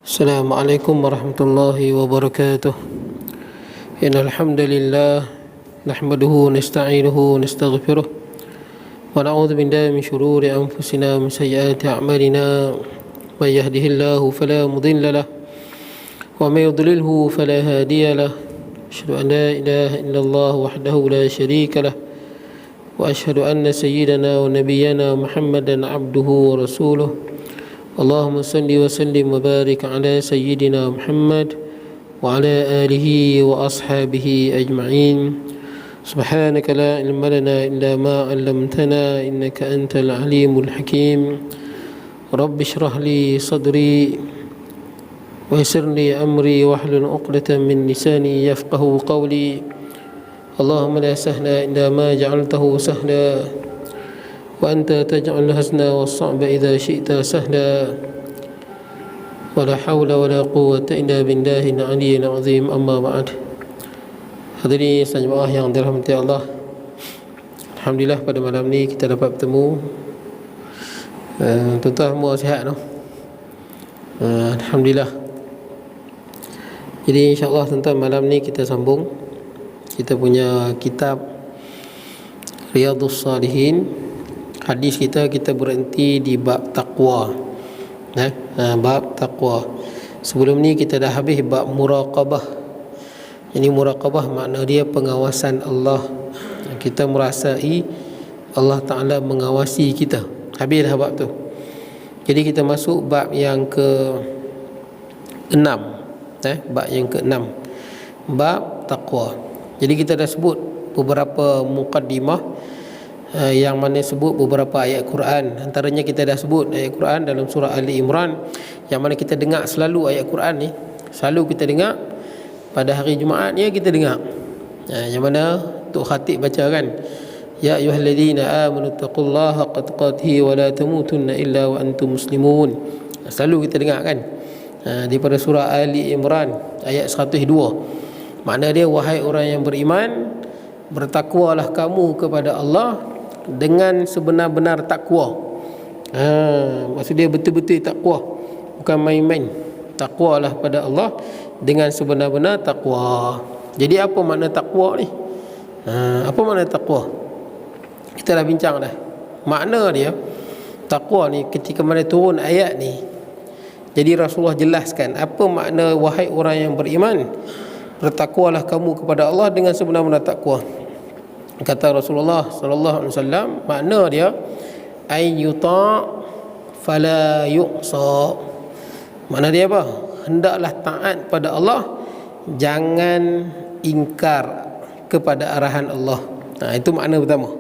Assalamualaikum warahmatullahi wabarakatuh. Innal hamdalillah nahmaduhu wa nasta'inuhu wa nastaghfiruh wa na'udzu billahi min shururi anfusina wa min sayyiati a'malina. May yahdihillahu fala mudilla lahu wa may yudlilhu fala hadiya lahu. Asyhadu an la ilaha illallah wahdahu la syarika lahu wa asyhadu anna sayyidana wa nabiyyana Muhammadan abduhu wa rasuluh. Allahumma salli wa sallim wa barik ala sayyidina Muhammad wa ala alihi wa ashabihi ajma'in. Subhanaka la ilma lana illa ma 'allamtana innaka antal alimul hakim. Rabbi shrah li sadri wa yassir li amri wahlul 'uqdatam min lisani yafqahu qawli. Allahumma la sahla illa ma ja'altahu sahla wa anta taj'al hazna was-sa'ba idza syi'ta sahla. Wala haula wala quwwata illa billahil aliyyil azim. Amma ba'd. Hadirin jemaah yang dirahmati Allah, alhamdulillah pada malam ni kita dapat bertemu. Tuan-tuan semua sihat no? Alhamdulillah. Jadi insya-Allah tuan-tuan malam ni kita sambung kita punya kitab Riyadhus Shalihin. Hadis kita berhenti di bab taqwa. Bab taqwa. Sebelum ni kita dah habis bab muraqabah. Ini muraqabah makna dia pengawasan Allah. Kita merasai Allah Ta'ala mengawasi kita. Habis dah bab tu. Jadi kita masuk bab yang ke-6. Bab yang ke-6. Bab taqwa. Jadi kita dah sebut beberapa muqaddimah yang mana sebut beberapa ayat Quran. Antaranya kita dah sebut ayat Quran dalam surah Ali Imran, yang mana kita dengar selalu ayat Quran ni. Selalu kita dengar pada hari Jumaat ni kita dengar. Yang mana Tok Khatib baca kan, ya ayyuhallazina amanu taqullaha haqqa tuqatih wa la tamutunna illa wa antum muslimun. Selalu kita dengar kan, daripada surah Ali Imran ayat 102. Makna dia, wahai orang yang beriman, bertakwalah kamu kepada Allah dengan sebenar-benar takwa. Maksud dia betul-betul takwa, bukan main-main. Takwalah pada Allah dengan sebenar-benar takwa. Jadi apa makna takwa ni? Apa makna takwa? Kita dah bincang dah. Makna dia takwa ni ketika mana turun ayat ni. Jadi Rasulullah jelaskan apa makna wahai orang yang beriman, bertakwalah kamu kepada Allah dengan sebenar-benar takwa. Kata Rasulullah sallallahu alaihi wasallam, makna dia ayyuta fala yu'sa. Makna dia apa? Hendaklah taat pada Allah, jangan ingkar kepada arahan Allah. Itu makna pertama.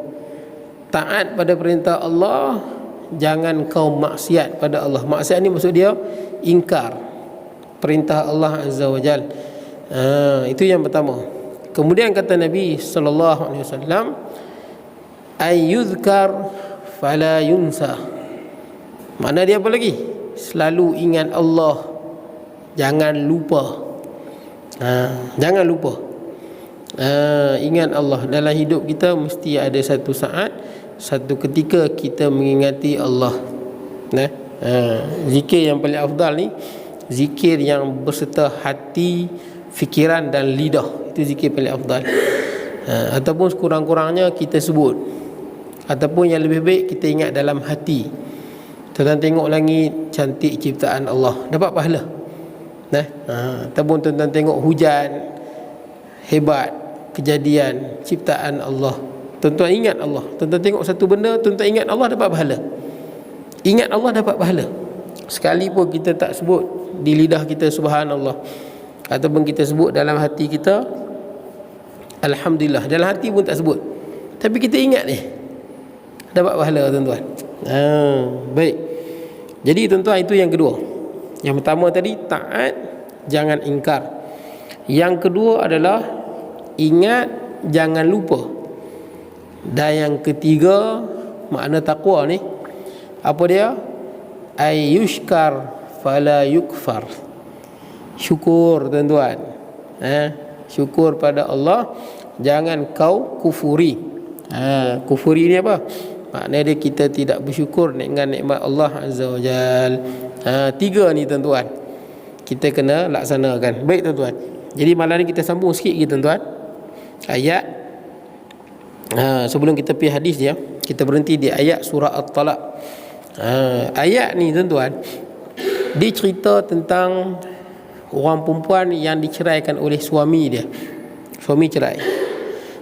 Taat pada perintah Allah, jangan kau maksiat pada Allah. Maksiat ni maksud dia ingkar perintah Allah Azza wa Jal. Itu yang pertama. Kemudian kata Nabi sallallahu alaihi wasallam, ayyuzkar fala yunsa. Makna dia apa lagi? Selalu ingat Allah, jangan lupa. Jangan lupa. Ingat Allah. Dalam hidup kita mesti ada satu saat, satu ketika kita mengingati Allah. Zikir yang paling afdal ni zikir yang berserta hati, fikiran dan lidah. Itu zikir paling afdal. Ataupun sekurang-kurangnya kita sebut, ataupun yang lebih baik kita ingat dalam hati. Tuan-tuan tengok langit, cantik ciptaan Allah, dapat pahala. Ataupun tuan-tuan tengok hujan, hebat kejadian ciptaan Allah, tuan-tuan ingat Allah. Tuan-tuan tengok satu benda, tuan-tuan ingat Allah, dapat pahala. Ingat Allah dapat pahala. Sekalipun kita tak sebut di lidah kita subhanallah, ataupun kita sebut dalam hati kita alhamdulillah, dalam hati pun tak sebut, tapi kita ingat ni, dapat pahala tuan-tuan. Baik. Jadi tuan-tuan, itu yang kedua. Yang pertama tadi taat, jangan ingkar. Yang kedua adalah ingat, jangan lupa. Dan yang ketiga makna takwa ni apa dia? Ayyushkar fala yukfar. Syukur tuan-tuan. Syukur pada Allah, jangan kau kufuri. Kufuri ni apa? Maknanya dia kita tidak bersyukur dengan nikmat Allah Azza wa Jal. Tiga ni tuan-tuan. kita kena laksanakan. Baik tuan-tuan, jadi malam ni kita sambung sikit lagi tuan-tuan ayat. Sebelum kita pergi hadis dia, kita berhenti di ayat surah At-Talaq. Ayat ni tuan-tuan, dia cerita tentang orang perempuan yang diceraikan oleh suami dia. Suami cerai.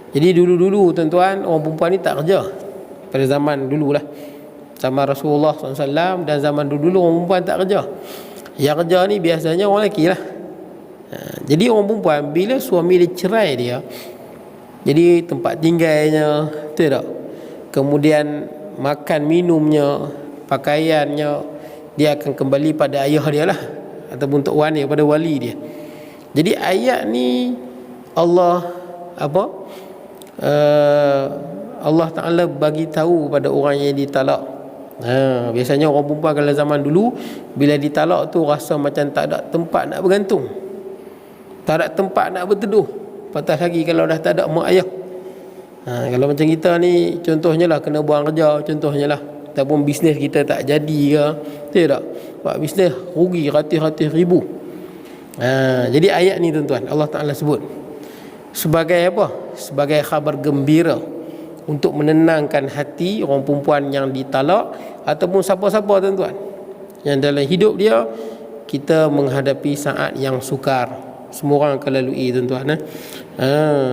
Jadi dulu-dulu tuan-tuan, orang perempuan ni tak kerja. Pada zaman dululah, zaman Rasulullah SAW dan zaman dulu orang perempuan tak kerja. Yang kerja ni biasanya orang lelaki lah. Jadi orang perempuan bila suami dia cerai dia, jadi tempat tinggalnya, betul tak? Kemudian makan minumnya, pakaiannya, dia akan kembali pada ayah dia lah, ataupun tok wan dia, pada wali dia. Jadi ayat ni Allah Allah Ta'ala bagi tahu pada orang yang ditalak. Biasanya orang perempuan kalau zaman dulu bila ditalak tu rasa macam tak ada tempat nak bergantung, tak ada tempat nak berteduh. Patah lagi kalau dah tak ada mak ayah. Kalau macam kita ni, contohnya lah kena buang kerja, contohnya lah, ataupun bisnes kita tak jadi ke, betul tak? Buat bisnes rugi ratus-ratus ribu. Jadi ayat ni tuan-tuan, Allah Ta'ala sebut sebagai apa? Sebagai khabar gembira untuk menenangkan hati orang perempuan yang ditalak, ataupun siapa-siapa tuan-tuan yang dalam hidup dia kita menghadapi saat yang sukar. Semua orang akan lalui tuan-tuan.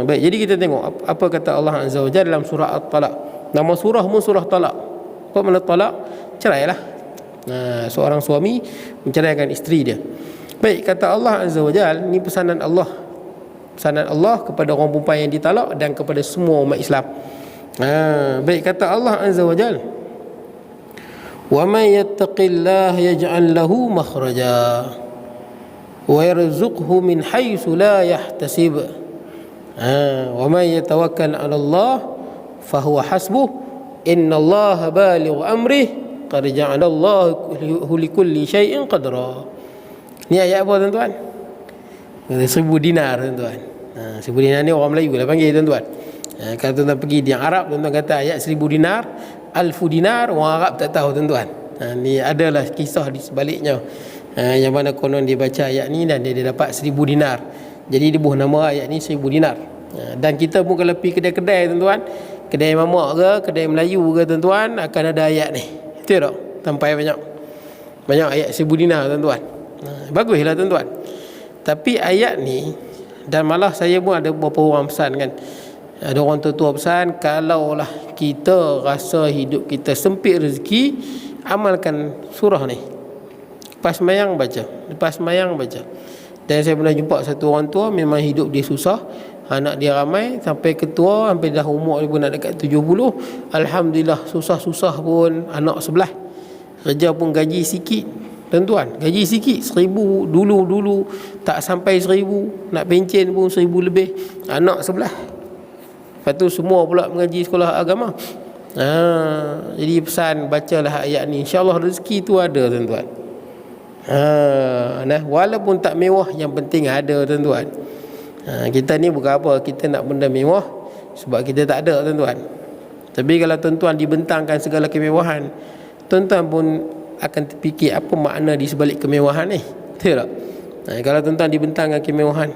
Baik, jadi kita tengok apa kata Allah Azza wa Jalla dalam surah At-Talaq. Nama surah pun surah talak. Apa makna talak? Cerai lah. Seorang suami menceraikan isteri dia. Baik, kata Allah Azza wa Jalla, ni pesanan Allah. Pesanan Allah kepada orang perempuan yang ditalak dan kepada semua umat Islam. Baik, kata Allah Azza wa Jalla, wa may yattaqillaha yaj'al lahu makhraja wa yarzuqhu min haitsu la yahtasib wa may yatawakkal 'ala Allah fa huwa hasbuh innallaha balighu amrih qad ja'ala Allahu likulli syai'in qadra. Ni ayat apa tuan-tuan? 1000 dinar tuan-tuan. 1000 dinar ni orang Melayu lah panggil tuan-tuan. Kalau tuan-tuan pergi di Arab, tuan-tuan kata ayat 1000 dinar, 1000 dinar, orang Arab tak tahu tuan-tuan. Ni adalah kisah di sebaliknya, yang mana konon dia baca ayat ni dan dia dapat 1000 dinar. Jadi dia buh nama ayat ni 1000 dinar. Dan kita pun kalau pergi kedai-kedai tuan-tuan, kedai mamak ke, kedai Melayu ke tuan-tuan, akan ada ayat ni. Betul tak? Sampai banyak ayat 1000 dinar tuan-tuan. Baguslah tuan-tuan. Tapi ayat ni, dan malah saya pun ada beberapa orang pesan kan, ada orang tua-tua pesan, kalaulah kita rasa hidup kita sempit rezeki, amalkan surah ni. Lepas sembahyang baca. Dan saya pernah jumpa satu orang tua, memang hidup dia susah, anak dia ramai, sampai ketua, sampai dah umur dia pun nak dekat 70. Alhamdulillah, susah-susah pun anak sebelah, kerja pun gaji sikit tuan-tuan, gaji sikit, 1000 dulu tak sampai 1000, nak pencen pun 1000 lebih, anak sebelah. Lepas tu semua pula mengaji sekolah agama. Jadi pesan, bacalah ayat ni, insya-Allah rezeki tu ada tuan-tuan. Walaupun tak mewah, yang penting ada tuan-tuan. Kita ni bukan apa, kita nak benda mewah sebab kita tak ada tuan-tuan. Tapi kalau tuan-tuan dibentangkan segala kemewahan, tuan-tuan pun akan terfikir apa makna di sebalik kemewahan ni, betul tak? Kalau tuan-tuan dibentangkan kemewahan,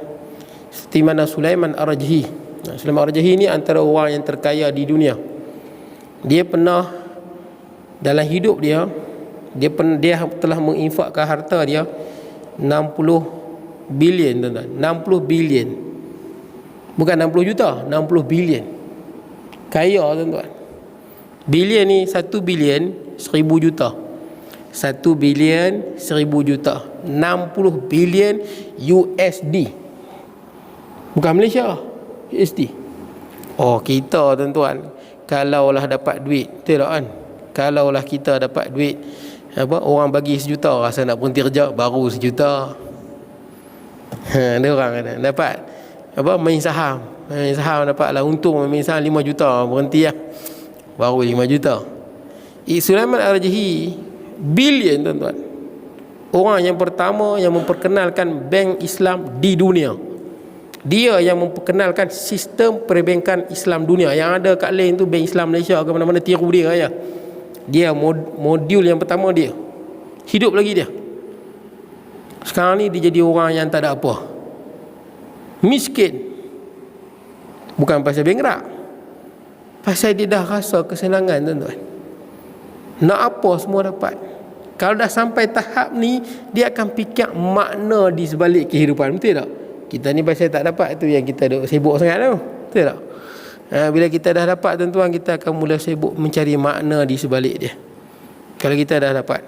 seperti mana Sulaiman Ar-Rajhi. Sulaiman Ar-Rajhi ni antara orang yang terkaya di dunia. Dia pernah dalam hidup dia telah menginfakkan harta dia 60 bilion tuan-tuan. 60 bilion. Bukan 60 juta, 60 bilion. Kaya tuan-tuan. Bilion ni 1 bilion 1000 juta. 1 bilion 1000 juta. 60 bilion USD. Bukan Malaysia, USD. Oh, kita tuan-tuan, kalaulah dapat duit, betul tak kan? Kalaulah kita dapat duit, orang bagi 1 juta, rasa nak berhenti kerja, baru 1 juta. Ada orang ada dapat main saham dapatlah untung, main saham 5 juta, berhenti lah, baru 5 juta. Sulaiman Ar-Rajhi bilion tuan-tuan. Orang yang pertama yang memperkenalkan bank Islam di dunia. Dia yang memperkenalkan sistem perbankan Islam dunia. Yang ada kat lain tu bank Islam Malaysia ke mana-mana tiru dia ya. Dia modul yang pertama dia. Hidup lagi dia. Sekarang ni dia jadi orang yang tak ada apa, miskin. Bukan pasal bengrak, pasal dia dah rasa kesenangan, tuan-tuan. Nak apa semua dapat. Kalau dah sampai tahap ni, dia akan fikir makna di sebalik kehidupan. Betul tak? Kita ni pasal tak dapat, tu yang kita duk sibuk sangat tu. Betul tak? Bila kita dah dapat, tuan-tuan, kita akan mula sibuk mencari makna di sebalik dia. Kalau kita dah dapat.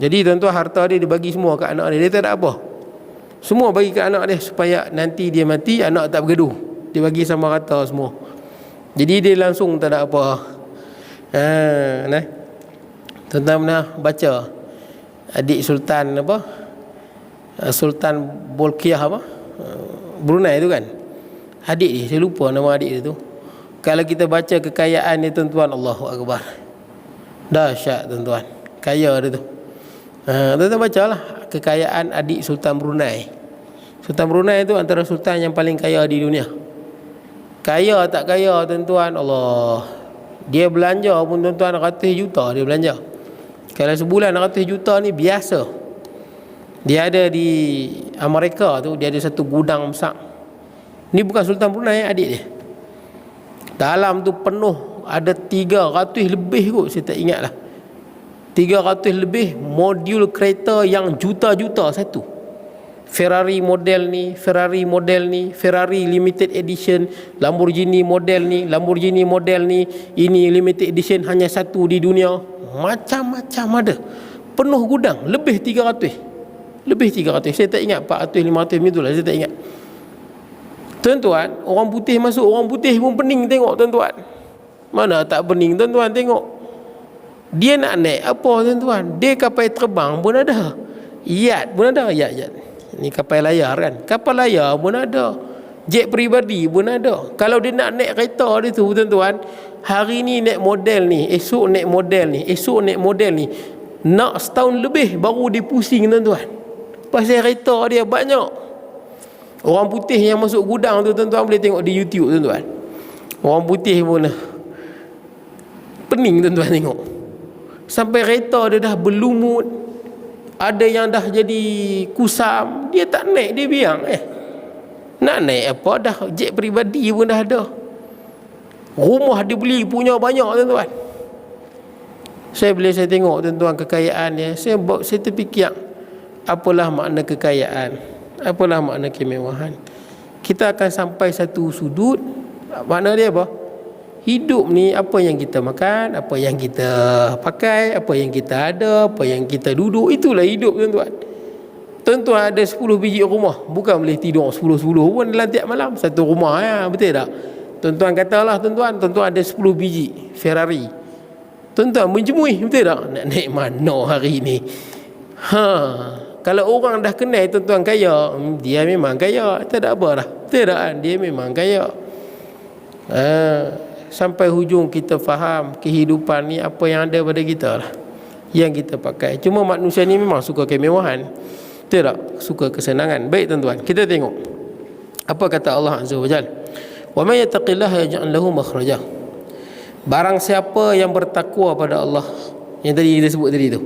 Jadi tuan-tuan, harta dia bagi semua kat anak dia. Dia tak ada apa, semua bagi kat anak dia, supaya nanti dia mati, anak tak bergaduh. Dia bagi sama rata semua. Jadi dia langsung tak ada apa. Tuan-tuan pernah baca adik Sultan apa? Sultan Bolkiah apa? Brunei tu kan. Adik dia, saya lupa nama adik dia tu. Kalau kita baca kekayaan dia, tuan-tuan, Allahu Akbar. Dahsyat, tuan-tuan. Kaya dia tu. Tuan-tuan bacalah kekayaan adik Sultan Brunei. Sultan Brunei tu antara sultan yang paling kaya di dunia. Kaya tak kaya, tuan-tuan, Allah. Dia belanja pun, tuan-tuan, ratus juta dia belanja. Kalau sebulan ratus juta ni biasa. Dia ada di Amerika tu, dia ada satu gudang besar. Ni bukan Sultan Brunei, adik dia. Dalam tu penuh, ada 300 lebih kot, saya tak ingat lah. 300 lebih modul kereta yang juta-juta satu. Ferrari model ni, Ferrari model ni, Ferrari limited edition, Lamborghini model ni, Lamborghini model ni, ini limited edition hanya satu di dunia. Macam-macam ada. Penuh gudang, lebih 300. Lebih 300. Saya tak ingat 400, 500 macam itulah, saya tak ingat. Tuan-tuan, orang putih masuk, orang putih pun pening tengok, tuan-tuan. Mana tak pening, tuan-tuan, tengok. Dia nak naik apa, tuan-tuan? Dia kapal terbang pun ada. Yacht pun ada, yacht. Ni kapal layar kan. Kapal layar pun ada. Jet peribadi pun ada. Kalau dia nak naik kereta dia tu, tuan-tuan, hari ni naik model ni, esok naik model ni, esok naik model ni. Nak setahun lebih baru dia pusing, tuan-tuan. Pasal kereta dia banyak. Orang putih yang masuk gudang tu, tuan-tuan, boleh tengok di YouTube, tuan-tuan. Orang putih pun pening, tuan-tuan, tengok. Sampai kereta dia dah berlumut. Ada yang dah jadi kusam, dia tak naik, dia biang. Nak naik apa, dah jet peribadi pun dah ada. Rumah dia beli punya banyak, tuan-tuan. Bila saya tengok, tuan-tuan, kekayaan dia, saya terfikir, apalah makna kekayaan, apalah makna kemewahan. Kita akan sampai satu sudut, makna dia apa? Hidup ni, apa yang kita makan, apa yang kita pakai, apa yang kita ada, apa yang kita duduk, itulah hidup, tuan-tuan. Tuan-tuan ada 10 biji rumah, bukan boleh tidur 10-10 pun dalam tiap malam. Satu rumah, ya, betul tak? Tuan-tuan katalah, tuan-tuan ada 10 biji Ferrari. Tuan-tuan menjemui, betul tak? Nak naik mana hari ni? Kalau orang dah kenal, tuan-tuan, kaya, dia memang kaya, tak ada apa dah. Betul tak? Dia memang kaya. Sampai hujung kita faham kehidupan ni apa yang ada pada kita lah, yang kita pakai. Cuma manusia ni memang suka kemewahan, tidak suka kesenangan. Baik, tuan-tuan, kita tengok apa kata Allah Azza wa Jalla. Wa may yattaqillaha yaj'al lahu makhraja. Barang siapa yang bertakwa pada Allah, yang tadi kita sebut tadi tu,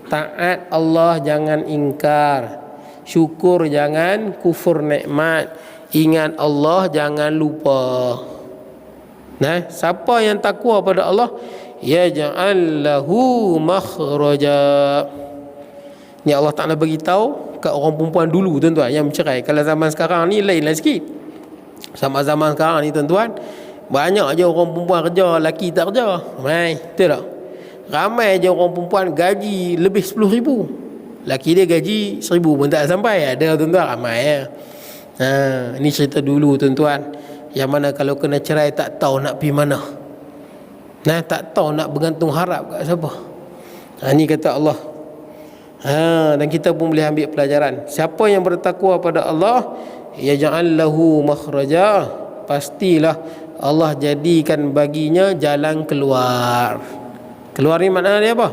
taat Allah, jangan ingkar, syukur, jangan kufur nikmat, ingat Allah, jangan lupa. Nah, siapa yang takwa pada Allah, yaj'al lahu makhraja. Ni Allah Ta'ala bagi tahu kat orang perempuan dulu, tuan-tuan, yang bercerai. Kalau zaman sekarang ni lainlah sikit. Sama zaman sekarang ni, tuan-tuan, banyak je orang perempuan kerja, lelaki tak kerja. Betul tak? Ramai je orang perempuan gaji lebih 10,000. Lelaki dia gaji 1,000 pun tak sampai. Ada, tuan-tuan, ramai ya. Ini cerita dulu, tuan-tuan. Yang mana kalau kena cerai tak tahu nak pergi mana. Tak tahu nak bergantung harap kat siapa. Ini kata Allah. Dan kita pun boleh ambil pelajaran. Siapa yang bertakwa pada Allah, yaj'al lahu makhraja, pastilah Allah jadikan baginya jalan keluar. Keluar ni makna dia apa?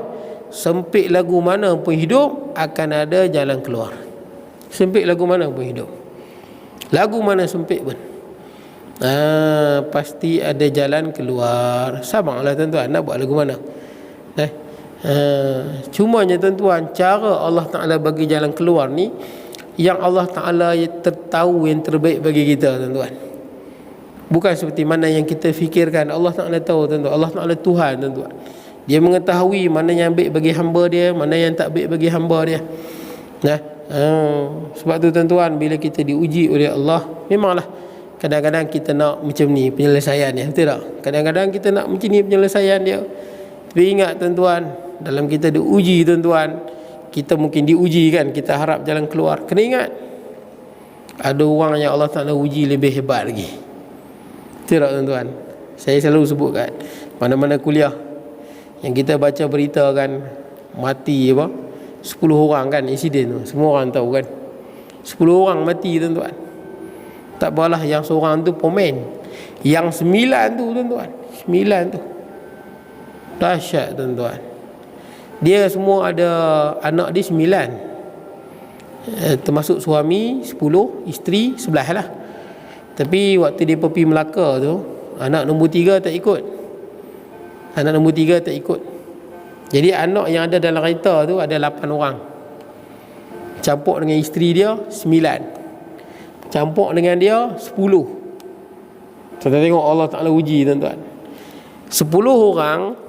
Sempit lagu mana pun hidup, akan ada jalan keluar. Sempit lagu mana pun hidup, lagu mana sempit pun, pasti ada jalan keluar. Sabarlah, tuan-tuan, nak buat lagu mana. Cumanya tuan-tuan, cara Allah Ta'ala bagi jalan keluar ni, yang Allah Ta'ala tahu yang terbaik bagi kita tuan-tuan. Bukan seperti mana yang kita fikirkan. Allah Ta'ala tahu tuan-tuan. Allah Ta'ala Tuhan tuan-tuan. Dia mengetahui mana yang baik bagi hamba dia, mana yang tak baik bagi hamba dia. Sebab tu tuan-tuan, bila kita diuji oleh Allah, memanglah kadang-kadang kita nak macam ni penyelesaian dia, betul tak? Kadang-kadang kita nak macam ni penyelesaian dia. Tapi ingat tuan-tuan, dalam kita diuji tuan-tuan, kita mungkin diuji kan, kita harap jalan keluar. Kena ingat, ada orang yang Allah Ta'ala uji lebih hebat lagi. Betul tak tuan-tuan? Saya selalu sebut kat mana-mana kuliah yang kita baca berita kan, mati 10 orang kan insiden tu. Semua orang tahu kan, 10 orang mati tuan-tuan. Tak apalah, yang seorang tu pomen, yang 9 tu tuan-tuan, 9 tu dahsyat tuan-tuan. Dia semua ada anak dia 9, termasuk suami 10, isteri 11 lah. Tapi waktu dia pergi Melaka tu, anak nombor 3 tak ikut. Anak nombor 3 tak ikut. Jadi anak yang ada dalam kereta tu ada 8 orang. Campur dengan isteri dia 9, campur dengan dia 10. Kita tengok Allah Ta'ala uji tuan-tuan. 10 orang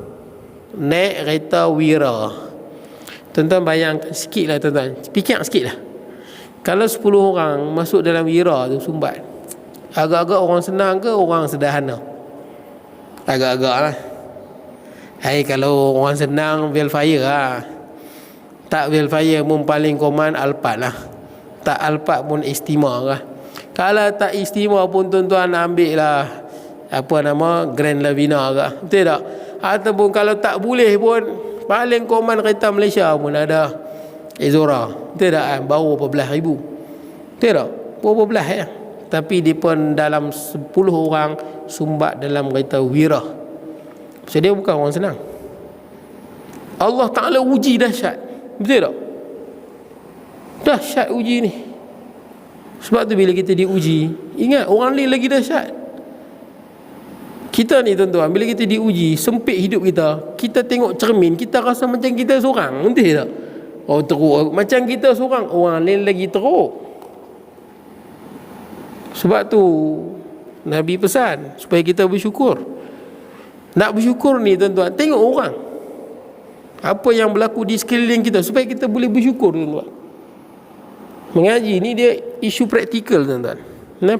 naik kereta Wira. Tuan-tuan bayangkan sikit lah tuan-tuan, fikir sikit lah. Kalau 10 orang masuk dalam Wira tu sumbat, agak-agak orang senang ke orang sederhana? Agak-agak lah. Kalau orang senang Velfire lah. Tak Velfire pun paling command Alphard lah. Tak Alphard pun Estima lah. Kalau tak Estima pun tuan-tuan ambil lah Grand Lavina lah. Betul tak? Ataupun kalau tak boleh pun paling command kereta Malaysia pun ada Ezora. Betul tak? Baru 14,000. Betul tak? Baru 14 ya. Tapi dia pun dalam 10 orang sumbat dalam kereta Wira. So dia bukan orang senang. Allah Ta'ala uji dahsyat. Betul tak? Dahsyat uji ni. Sebab tu bila kita diuji, ingat orang lain lagi dahsyat. Kita ni tuan-tuan, bila kita diuji, sempit hidup kita, kita tengok cermin, kita rasa macam kita seorang. Betul tak? Oh teruk. Macam kita seorang, orang lain lagi teruk. Sebab tu Nabi pesan supaya kita bersyukur. Nak bersyukur ni tuan-tuan, tengok orang, apa yang berlaku di sekeliling kita, supaya kita boleh bersyukur tuan-tuan. Mengaji ni dia isu praktikal tuan-tuan.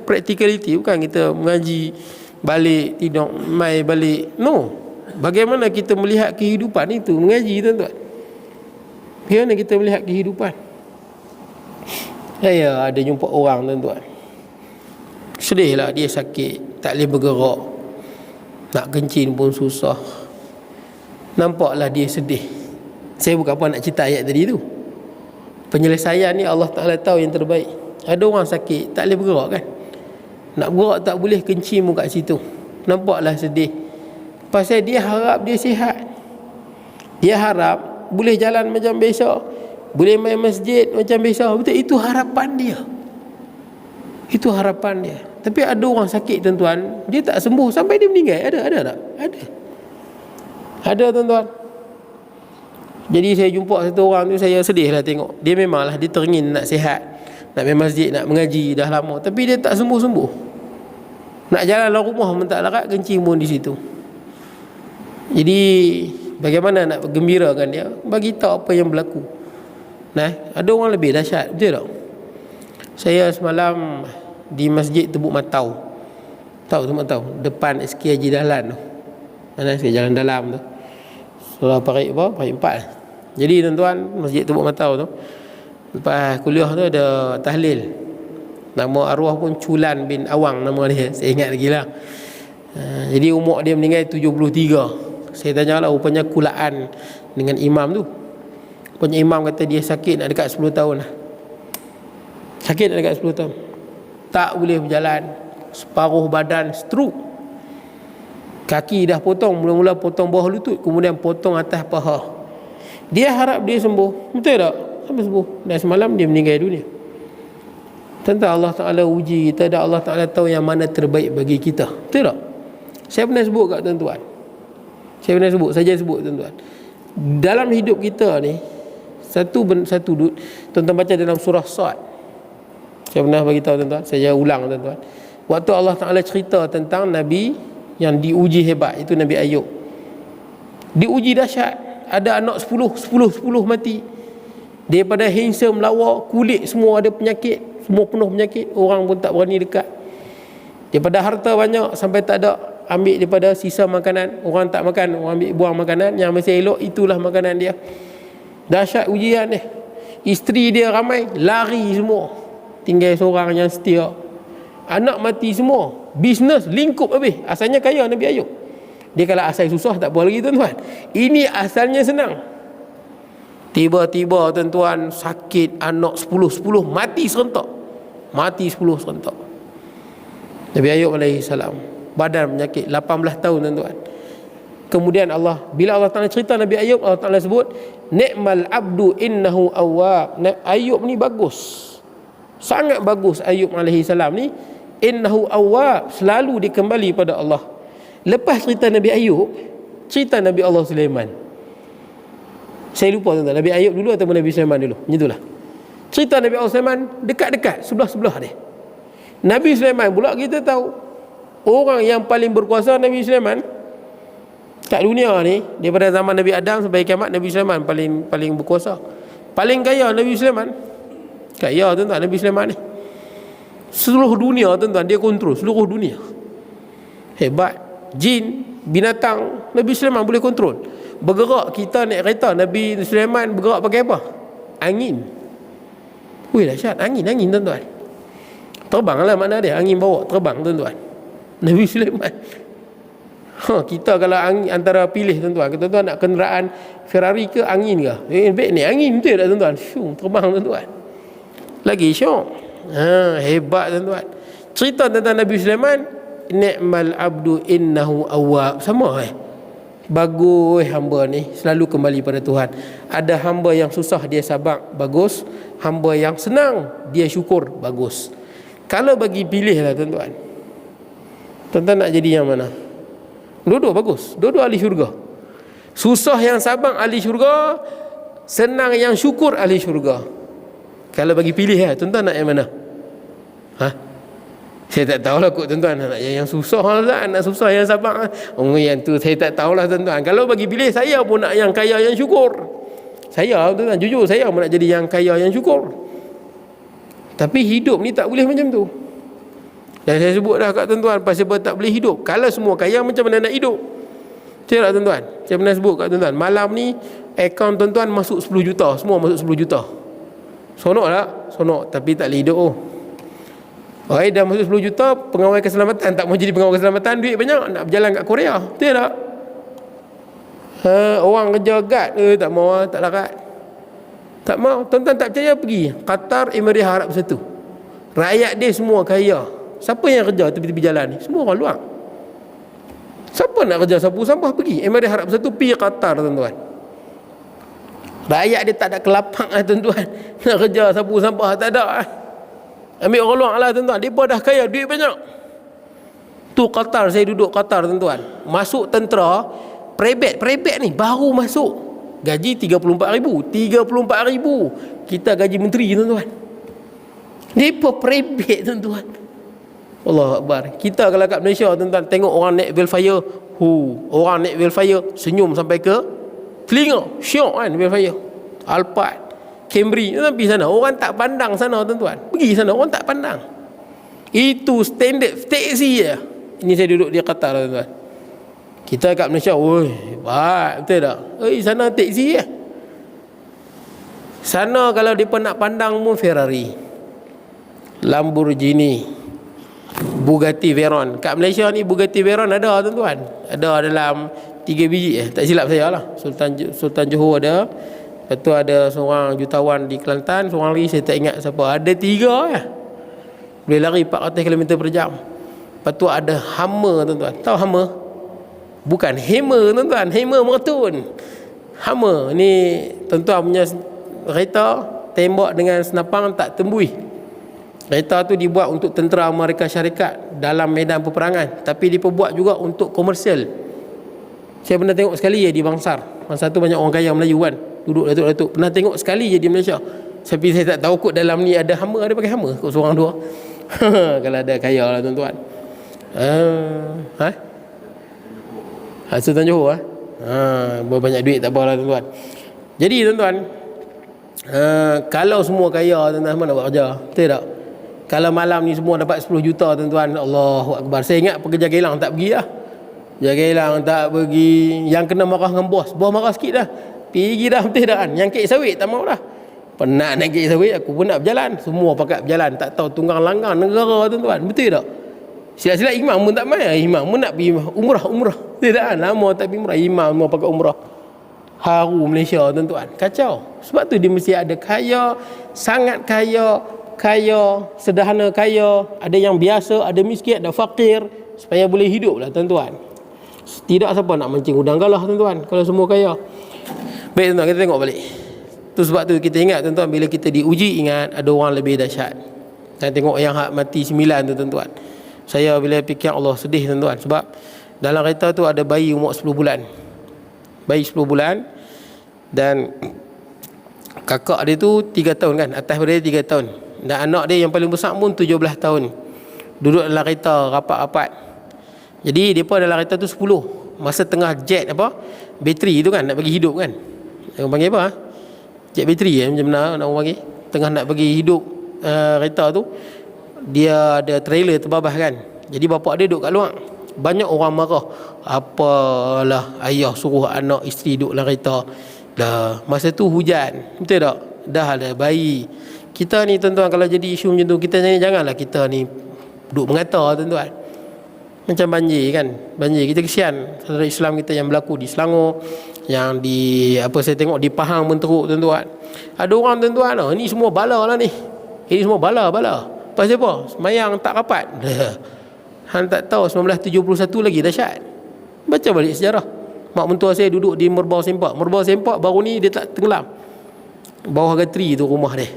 Practicality, bukan kita mengaji balik tidur mai balik. No. Bagaimana kita melihat kehidupan itu mengaji tuan-tuan. Bagaimana kita melihat kehidupan. Saya ada jumpa orang tuan-tuan, sedih lah, dia sakit, tak boleh bergerak, nak kencing pun susah. Nampaklah dia sedih. Saya bukan apa nak cerita ayat tadi tu. Penyelesaian ni Allah Ta'ala tahu yang terbaik. Ada orang sakit, tak boleh bergerak kan, nak bergerak tak boleh, kencing pun kat situ. Nampaklah sedih. Pasal dia harap dia sihat. Dia harap boleh jalan macam biasa, boleh main masjid macam biasa. Betul, itu harapan dia. Itu harapan dia. Tapi ada orang sakit tuan-tuan, dia tak sembuh sampai dia meninggal. Ada tak? Ada tuan-tuan. Jadi saya jumpa satu orang tu, saya sedih lah tengok. Dia memanglah dia teringin nak sihat, nak main masjid, nak mengaji dah lama, tapi dia tak sembuh-sembuh. Nak jalan dalam rumah pun tak larat, kencing pun di situ. Jadi bagaimana nak gembirakan dia? Bagi tahu apa yang berlaku. Ada orang lebih dahsyat, betul tak? Saya semalam di masjid Tebuk Matau. Tahu Tebuk Matau? Depan SK Haji Dahlan tu. Mana SK jalan dalam tu. Surah Parik 4. Jadi tuan-tuan, masjid Tebuk Matau tu, lepas kuliah tu ada tahlil. Nama arwah pun Culan bin Awang nama dia. Saya ingat lagi lah. Jadi umur dia meninggal 73. Saya tanya lah, rupanya kulaan dengan imam tu. Rupanya imam kata dia sakit nak dekat 10 tahun lah. Sakit nak dekat 10 tahun. Tak boleh berjalan. Separuh badan stroke. Kaki dah potong. Mula-mula potong bawah lutut, kemudian potong atas paha. Dia harap dia sembuh. Betul tak? Sampai sembuh. Dan semalam dia meninggal dunia. Tentu Allah Ta'ala uji kita, dan Allah Ta'ala tahu yang mana terbaik bagi kita. Betul tak? Saya pernah sebut kat tuan-tuan. Saya sebut tuan-tuan. Dalam hidup kita ni, tuan-tuan baca dalam surah Sad. Saya pernah bagi tahu tuan-tuan, saya ulang tuan-tuan. Waktu Allah Ta'ala cerita tentang Nabi yang diuji hebat, itu Nabi Ayub. Diuji dahsyat, ada anak 10 mati. Daripada handsome, lawa, kulit semua ada penyakit, semua penuh penyakit, orang pun tak berani dekat. Daripada harta banyak sampai tak ada, ambil daripada sisa makanan, orang tak makan, orang ambil buang makanan, yang masih elok itulah makanan dia. Dahsyat ujian ni. Isteri dia ramai, lari semua, tinggal seorang yang setia. Anak mati semua, bisnes lingkup habis. Asalnya kaya Nabi Ayub. Dia kalau asal susah tak apa lagi tuan-tuan. Ini asalnya senang. Tiba-tiba tuan-tuan sakit, anak 10 mati serentak. Mati 10 serentak. Nabi Ayub alaihissalam, badan penyakit 18 tahun tuan-tuan. Kemudian bila Allah Ta'ala cerita Nabi Ayub, Allah Ta'ala sebut ni'mal abdu innahu awwab. Ayub ni bagus, sangat bagus Ayub alaihissalam ni. Innahu awwab, selalu dia kembali pada Allah. Lepas cerita Nabi Ayub, cerita Nabi Allah Sulaiman. Saya lupa tuan-tuan, Nabi Ayub dulu atau Nabi Sulaiman dulu, macam cerita Nabi Allah Sulaiman dekat-dekat, sebelah-sebelah dia. Nabi Sulaiman pula kita tahu, orang yang paling berkuasa Nabi Sulaiman kat dunia ni, daripada zaman Nabi Adam sampai kiamat, Nabi Sulaiman paling berkuasa. Paling kaya Nabi Sulaiman. Kaya tuan-tuan Nabi Sulaiman ni. Seluruh dunia tuan-tuan dia kontrol, seluruh dunia. Hebat. Jin, binatang, Nabi Sulaiman boleh kontrol. Bergerak, kita naik kereta, Nabi Sulaiman bergerak pakai apa? Angin. Wih dahsyat, angin tuan-tuan. Terbang lah makna dia, angin bawa terbang tuan-tuan. Nabi Sulaiman. Kita kalau angin, antara pilih tuan-tuan, tuan-tuan nak kenderaan Ferrari ke angin ke? Baik ni angin betul tak tuan-tuan? Terbang tuan-tuan. Lagi syok. Hebat tuan-tuan. Cerita tentang Nabi Sulaiman, ni'mal abdu innahu awwab. Sama bagus hamba ni, selalu kembali pada Tuhan. Ada hamba yang susah dia sabar, bagus. Hamba yang senang dia syukur, bagus. Kalau bagi pilih lah tuan-tuan, tuan-tuan nak jadi yang mana? Dua-dua bagus, dua-dua ahli syurga. Susah yang sabar ahli syurga, senang yang syukur ahli syurga. Kalau bagi pilih tuan-tuan nak yang mana? Saya tak tahulah kot tuan-tuan, nak yang susah lah, nak susah yang sabar. Yang tu saya tak tahulah tuan-tuan. Kalau bagi pilih, saya pun nak yang kaya yang syukur. Saya tuan-tuan, jujur saya pun nak jadi yang kaya yang syukur. Tapi hidup ni tak boleh macam tu. Dan saya sebut dah kat tuan-tuan, pasal tak boleh hidup. Kalau semua kaya, macam mana nak hidup? Betul tak tuan-tuan? Saya pernah sebut kat tuan-tuan, malam ni akaun tuan-tuan masuk 10 juta, semua masuk 10 juta. Sonok tak? Sonok, tapi tak boleh hidup. Dah masuk 10 juta, pengawal keselamatan tak mau jadi pengawal keselamatan, duit banyak, nak berjalan kat Korea. Betul tak? Orang kerja guard tak mau, tak larat. Tak mau, tuan-tuan tak percaya, pergi Qatar, Emirat Arab Bersatu. Rakyat dia semua kaya. Siapa yang kerja tepi-tepi jalan ni? Semua orang luar. Siapa nak kerja sapu sampah, pergi Emirat Arab Bersatu, pergi Qatar tuan-tuan. Rakyat dia tak ada kelapang tuan-tuan. Nak kerja sapu sampah tak ada. Ambil orang luar lah tuan-tuan. Mereka dah kaya, duit banyak. Tu Qatar, saya duduk Qatar tuan-tuan. Masuk tentera, Prebet ni baru masuk, gaji 34,000. 34,000. Kita gaji menteri tuan-tuan. Mereka prebet tuan-tuan. Allahu Akbar. Kita kalau kat Malaysia tuan-tuan, tengok orang naik Velfire, orang naik Velfire senyum sampai ke telinga. Syok kan Velfire, Alphard, Camry. Tapi sana orang tak pandang sana tuan-tuan. Pergi sana orang tak pandang. Itu standard taxi je. Ini saya duduk di Qatar tuan-tuan. Kita kat Malaysia, hebat, betul tak? Sana taxi je. Sana kalau mereka nak pandang pun Ferrari, Lamborghini, Bugatti Veyron. Kat Malaysia ni Bugatti Veyron ada tuan-tuan. Ada dalam 3 biji tak silap saya lah. Sultan Johor ada. Lepas tu ada seorang jutawan di Kelantan, seorang lagi saya tak ingat siapa. Ada 3 boleh lari 400 km per jam. Lepas tu ada Hummer tuan-tuan. Tahu Hummer? Bukan Hammer tuan-tuan, Hammer meretun. Hummer ni tuan-tuan punya kereta tembak dengan senapang tak tembus. Kereta tu dibuat untuk tentera Amerika Syarikat dalam medan peperangan, tapi diperbuat juga untuk komersial. Saya pernah tengok sekali di Bangsar. Masa tu banyak orang kaya Melayu kan, duduk datuk-datuk. Pernah tengok sekali je di Malaysia. Tapi saya tak tahu kot dalam ni ada hama, ada pakai hama kot seorang dua. Kalau ada kaya lah tuan-tuan. Sultan Johor berbanyak duit tak apalah tuan-tuan. Jadi tuan-tuan, kalau semua kaya tuan-tuan, mana buat kerja? Betul tak? Kalau malam ni semua dapat 10 juta tuan-tuan, Allahu Akbar. Saya ingat pekerja kilang tak pergi lah. Pekerja kilang tak pergi. Yang kena marah dengan bos marah sikit dah. Pergi dah, betul tak kan? Yang kek sawit tak mau dah. Penat nak kek sawit, aku pun nak berjalan. Semua pakat berjalan, tak tahu tunggang langgang negara tuan-tuan. Betul tak? Sila-sila imam pun tak main. Imam pun nak pergi umrah. Betul tak kan? Lama tak pergi umrah. Imam mau pakai umrah. Haru Malaysia tuan-tuan. Kacau. Sebab tu dia mesti ada kaya, sangat kaya, sederhana kaya, ada yang biasa, ada miskin, ada fakir, supaya boleh hidup lah tuan-tuan. Tidak siapa nak mancing udang galah tuan-tuan kalau semua kaya. Baik tuan-tuan, kita tengok balik. Tu sebab tu kita ingat tuan-tuan, bila kita diuji, ingat ada orang lebih dahsyat. Dan tengok yang hak mati 9 tu tuan-tuan. Saya bila fikir Allah sedih tuan-tuan, sebab dalam kereta tu ada bayi umur 10 bulan. Bayi 10 bulan, dan kakak dia tu 3 tahun kan, atas daripada dia 3 tahun. Dan anak dia yang paling besar pun 17 tahun. Duduk dalam kereta rapat-rapat. Jadi depa dalam kereta tu 10. Masa tengah jet bateri tu kan, nak bagi hidup kan. Orang panggil apa? Jet bateri macam mana nak orang panggil. Tengah nak bagi hidup kereta tu, dia ada trailer terbabas kan. Jadi bapak dia duduk kat luar. Banyak orang marah. Apalah ayah suruh anak isteri duduk dalam kereta. Dah masa tu hujan. Betul tak? Dah ada bayi. Kita ni tuan-tuan, kalau jadi isu macam tu, kita janganlah kita ni duduk mengata tuan-tuan. Macam banjir kan. Banjir, kita kesian saudara Islam kita yang berlaku di Selangor, yang di saya tengok di Pahang pun teruk tuan-tuan. Ada orang tuan-tuan, ni semua bala lah ni. Ini semua bala. Pasal apa? Semayang tak rapat. Hang tak tahu 1971 lagi dahsyat. Baca balik sejarah. Mak mentua saya duduk di Merbau Sempak. Merbau Sempak baru ni dia tak tenggelam. Bawah gatri tu rumah dia.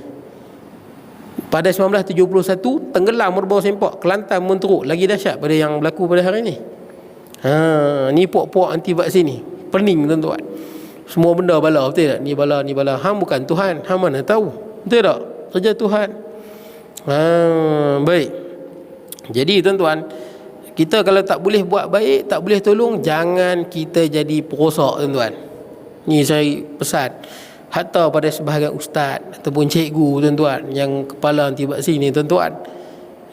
Pada 1971 tenggelam Merbau Sempak, Kelantan pun teruk, lagi dahsyat pada yang berlaku pada hari ni. Ni puak-puak anti vaksin ni. Pening tuan-tuan. Semua benda bala, betul tak? Ni bala. Hang bukan Tuhan, hang mana tahu. Betul tak? Kerja Tuhan. Baik. Jadi tuan-tuan, kita kalau tak boleh buat baik, tak boleh tolong, jangan kita jadi perosak tuan-tuan. Ni saya pesan hatta pada sebahagian ustaz ataupun cikgu tuan-tuan yang kepala anti vaksin ni tuan-tuan.